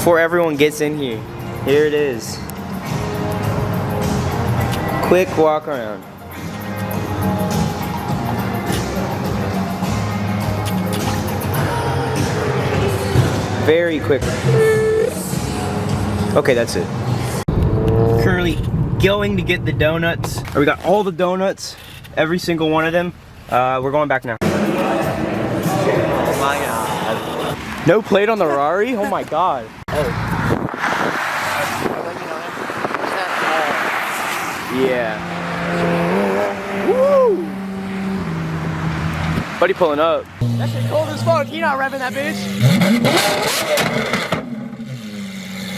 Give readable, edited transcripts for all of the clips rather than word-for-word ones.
Before everyone gets in here, here it is. Quick walk around. Very quick. Okay, that's it. Currently going to get the donuts. We got all the donuts, every single one of them. We're going back now. Oh my god. No plate on the Rari? Oh my god. Yeah. Woo! Buddy pulling up. That shit cold as fuck. You not revving that bitch.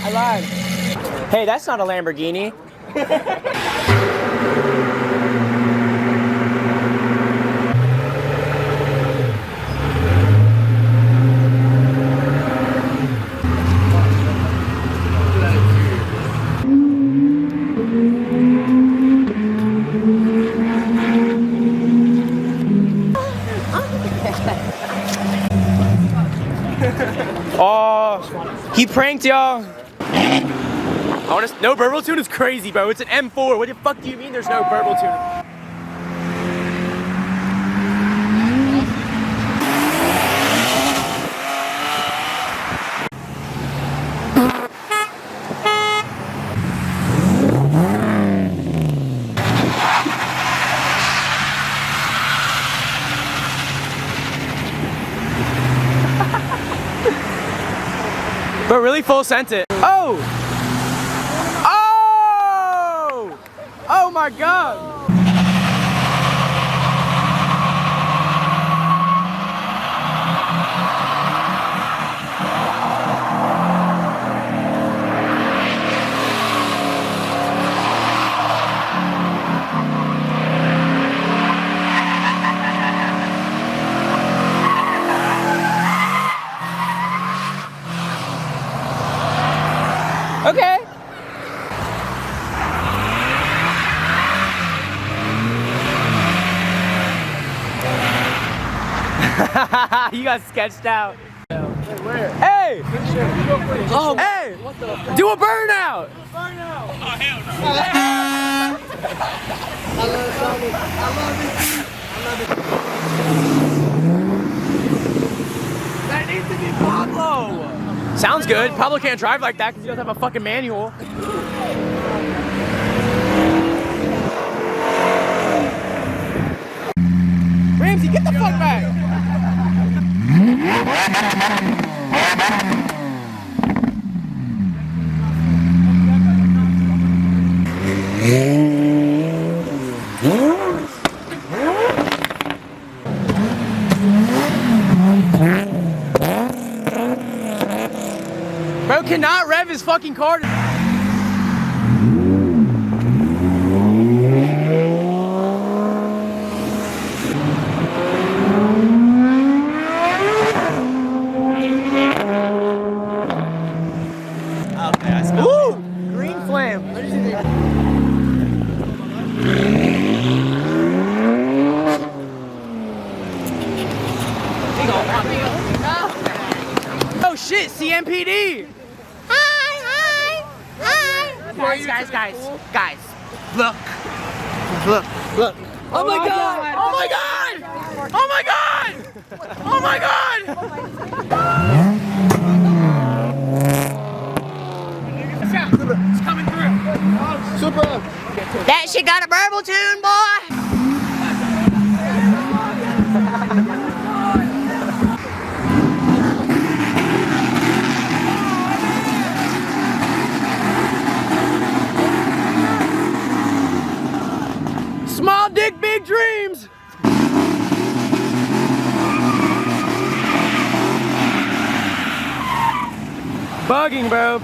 I lied. Hey, that's not a Lamborghini. Oh, he pranked y'all. No burble tune is crazy, bro. It's an M4. What the fuck do you mean there's no burble tune? But really full sent it. Oh! Oh! Oh my god! Okay. You got sketched out. Where? Hey! Oh, hey! What the fuck? Do a burnout! Burnout! Oh, hell no. I love it. I love it. That needs to be Pablo! Sounds good. Pablo can't drive like that because he doesn't have a fucking manual. Ramsey, get the fuck back! Bro cannot rev his fucking car. Woo! Green flame. Oh shit, CMPD! Guys, look. Oh my god! Oh my god! Oh my god! Oh my god! It's coming through. Super. That shit got a burble tune, boy. Small dick, big dreams. Bugging, bro.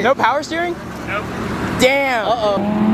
No power steering? Nope. Damn. Oh.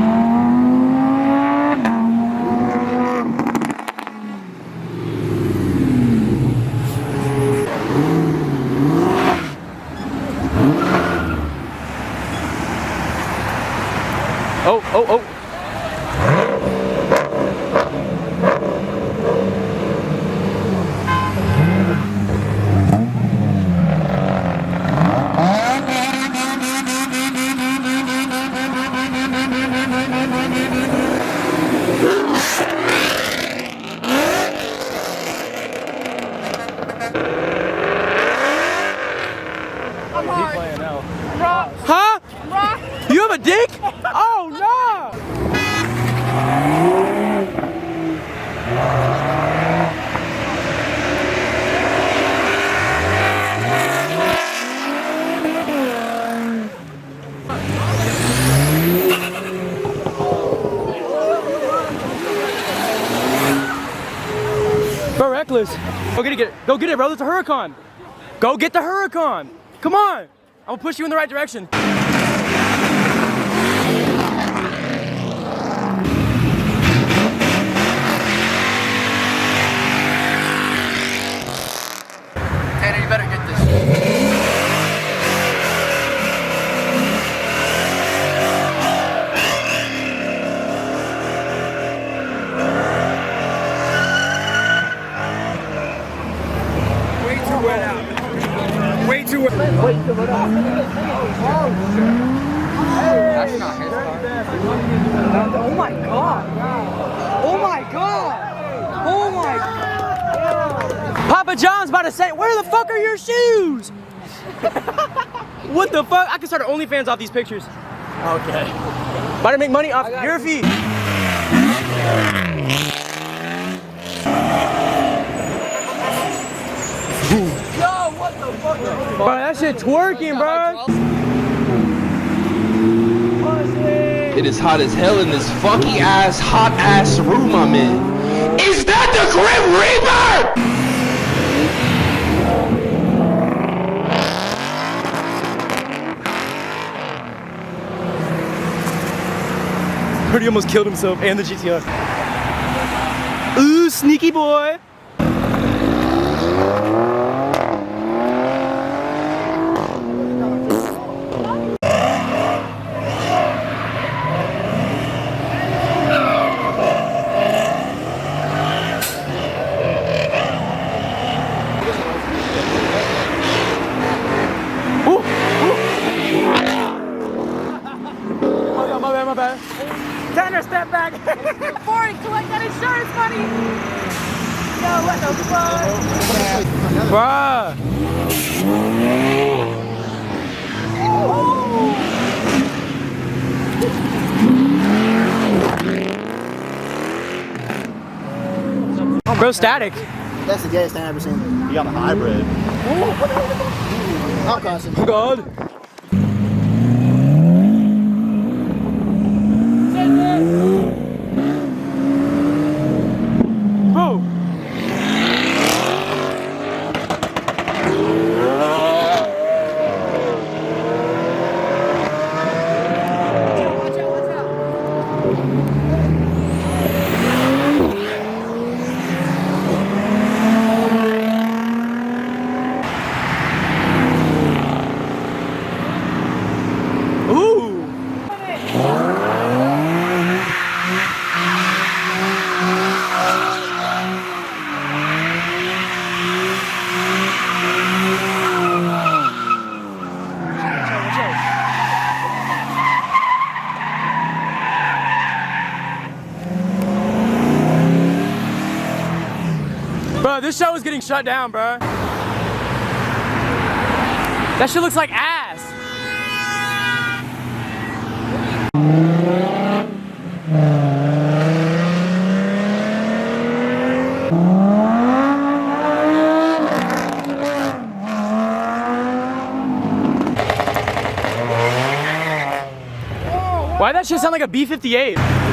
Huh? You have a dick? Oh no! Bro, reckless. Go get it. Go get it, bro. It's a Huracan. Go get the Huracan. Come on. I'm gonna push you in the right direction. Tanner, you better get this. Way too wet out. Way too wet. That's not his car. Oh my god! Oh my god! Oh my god! Papa John's about to say, where the fuck are your shoes? What the fuck? I can start an OnlyFans off these pictures. Okay. About to make money off your feet. Bro, that shit twerking, bro. It is hot as hell in this funky ass, hot ass room I'm in. Is that the Grim Reaper? Heard he almost killed himself and the GTR. Ooh, sneaky boy. My bad. Tanner, step back. Before he collect that insurance money! Yo, what the fuck? Bruh. Oh, bro, static. That's the gayest thing I've ever seen. You got a hybrid. Oh, constant. Oh, God. Bro. Bro, this show is getting shut down, bro. That shit looks like ass. Why that shit sound like a B-58?